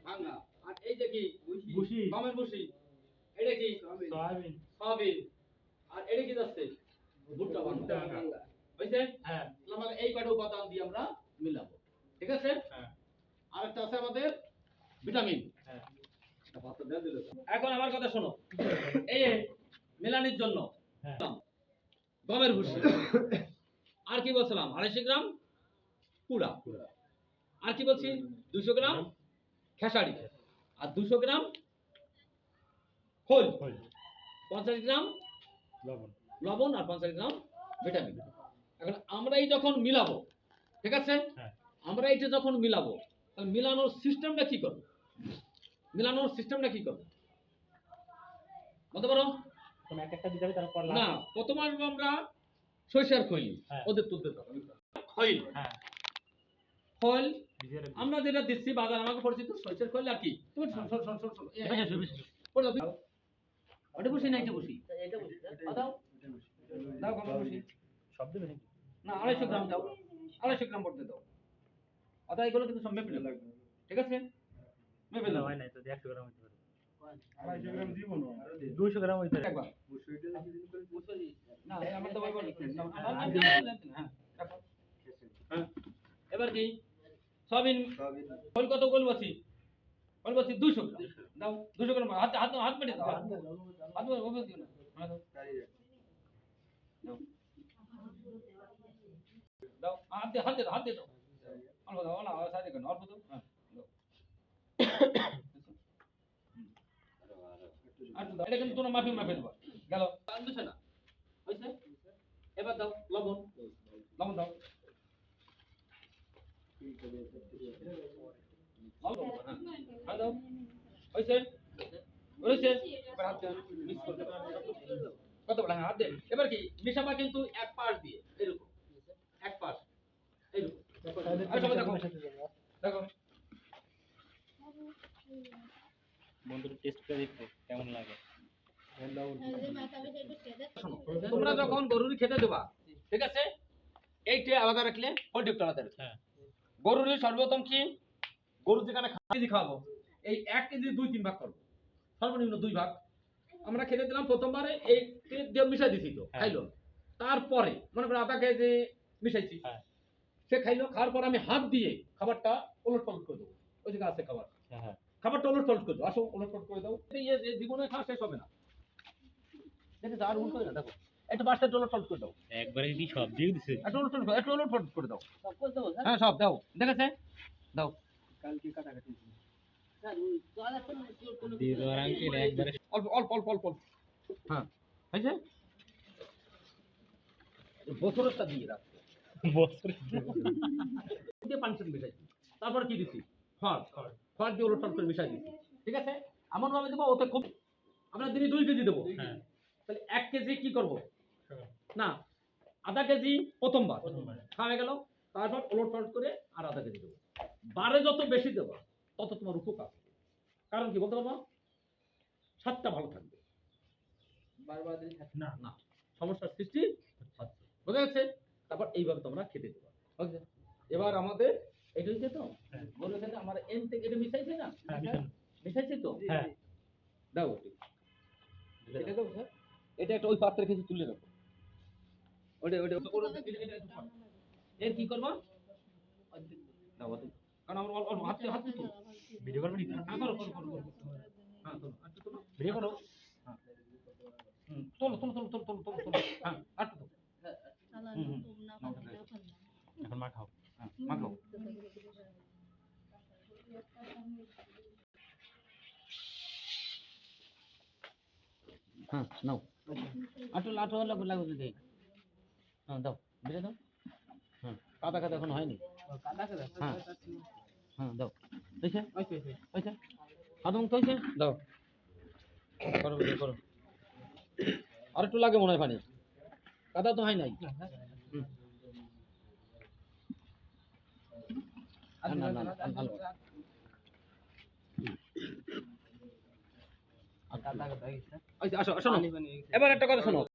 ভাঙা। আর এই যে কি ভুসি, গমের ভুসি। এটা কি সয়াবিন, সয়াবিন। আর এটা কি যাচ্ছে ভুট্টা ভাঙা। বুঝছেন? হ্যাঁ। তাহলে এই কয়টা উপাদান দিয়ে আমরা মিলাবো। ঠিক আছে? হ্যাঁ। আরেকটা আছে আমাদের ভিটামিন। হ্যাঁ। এখন আমার কথা শোনো। এই মেলানির জন্য গমের ভুসি। আর কি বলছিলাম 250 গ্রাম কুড়া। আর কি বলছি 200 গ্রাম খেসারি। আর 200 গ্রাম খোল, 50 গ্রাম লবণ আর 50 গ্রাম ভিটামিন। এখন আমরা এই যখন মিলাবো, ঠিক আছে? আমরা এইটা যখন মিলাবো, তাহলে মিলানোর সিস্টেমটা কি করব? মিলানোর সিস্টেমটা কি করব বলতে পারো? তুমি একটা দিতে হবে, তারপর না, প্রথমে আমরা সরিষার খৈল ওদের তুলতে দাও। খৈল, হ্যাঁ, খৈল আমরা যেটা দিচ্ছি বাজার আমাকে পরিচিত সরিষার খৈল। আর কি তুমি ওটা বসি না, এটা বসি, এটা বসি দাও, দাও গম বসি সব দিবে না। 250 গ্রাম দাও, 250 গ্রাম পড়তে দাও। অর্থাৎ এগুলো কিন্তু সব মেপে লাগবে। ঠিক আছে? মেপে না হয় না তো 100 গ্রাম হইতে পারে। 250 গ্রাম দিব না, 200 গ্রাম হইতে পারে একবার। না আমরা তো বলবো হ্যাঁ। হ্যাঁ, এবার কি সয়াবিন খোল কত বলবছি? বলবছি 200 গ্রাম দাও। 200 গ্রাম হাত হাত হাত মেরে দাও, হাত মেরে ওবে দিও না। হ্যাঁ দাও, দাও হাত দে, হাত দে, হাত দে দাও। অল্প দাও না, সাইডে কেন অল্প দাও। হ্যাঁ দাও। আর দাও, এটা কিন্তু তোমরা মাফি মাফি দেবা। গেল আনছে না হইছে? এবার দাও লবণ, লবণ দাও। হ্যাঁ দাও হইছে, হইছে। এবার হাত দেন, মিক্স করতে কত বড় হাত দেন। এবার কি মিশাবা কিন্তু এক পাশ দিয়ে এরকম, এক পাশ এরকম। আর সবাই দেখো, দেখো বন্ধুরা টেস্ট করে দেখো কেমন লাগে। তোমরা যখন গরুর খেতে দেবা, ঠিক আছে, এইটা আলাদা রাখলে পোল্ট্রিটা আলাদা রাখলে। হ্যাঁ, গরুর সর্বপ্রথম কি গরু যেখানে কেজি খাওয়াবো, এই 1 কেজি 2-3 ভাগ করবো, সর্বনিম্ন 2 ভাগ। আমরা খেতে দিলাম প্রথমবারে এই দিয়ে মিশাই দিছি তো খাইলো। তারপরে মনে করো আধা কেজি মিশাইছি, সে খাইলো। খাওয়ার পর আমি হাত দিয়ে খাবারটা ওলট পালট করে দেবো। ওই জায়গা আছে খাবার, খাবারটা ওলট পালট করে দাও। আসো ওলট পালট করে দাও। এই জীবনে খাওয়া শেষ হবে না। দেখে আর উল্টো করে না, দেখো একটু বাসটা ওলট পালট করে দাও। একবারে কি সব দিয়ে দিছে? একটু ওলট পালট, একটু ওলট পালট করে দাও। সব করে দাও। হ্যাঁ সব দাও, দেখেছে দাও। কালকে কাটাকাটি অল্প অল্প অল্প অল্প। হ্যাঁ হয়েছে, বছরটা দিয়ে রাখবো। বছর দিয়ে পানি মিশাইছি। তারপরে কি দিচ্ছি খড়, খড় দিয়ে ওলট পালট করে মিশাই দিচ্ছি। ঠিক আছে? এমন ভাবে দেবো ওতে খুব, আমরা দিনে 2 কেজি দেবো। তাহলে 1 কেজি কি করবো না, আধা কেজি প্রথমবার খাওয়া গেল। তারপর ওলট পালট করে আর আধা কেজি দেবো। বারে যত বেশি দেবো তত তোমার উপকার। কারণ কি বলতে পারবো? স্বাদটা ভালো থাকবে, বারবার যদি না না সমস্যার সৃষ্টি হচ্ছে। বোঝা যাচ্ছে? তারপর এইভাবে তোমরা খেতে দেবো। বুঝলে? এবার আমাদের এটা হচ্ছে তো বলে খেতে আমার এন থেকে এটা মিশাইছে না? মিশাইছে তো? হ্যাঁ দাও এটা দাও স্যার। এটা একটা ওই পাত্রে কিছু তুলে রাখো। ওটা ওটা এর কি করবা? দাও দাও, কারণ আমার অল্প হাতে হাতে তো ভিডিও করবে না। হ্যাঁ করো করো করো। হ্যাঁ তোলো, আচ্ছা তোলো, ভিডিও করো। হ্যাঁ তোলো তোলো তোলো তোলো তোলো তোলো। হ্যাঁ আচ্ছা তো এখন মাখাও। হ্যাঁ মাখাও। হ্যাঁ নাও আটো লাটো লাগবে লাগবে দেই। হ্যাঁ দাও বেরে দাও। হ্যাঁ কাদা কাদা এখন হয়নি। কাদা কাদা। হ্যাঁ হ্যাঁ দাও দেখে ওইছে ওইছে আদম তো হইছে দাও। করো করো, আর একটু লাগে মনে হয় পানি, কাদা তো হয় নাই। না না না ভালো। আসো আসো, এবার একটা কথা শোনো।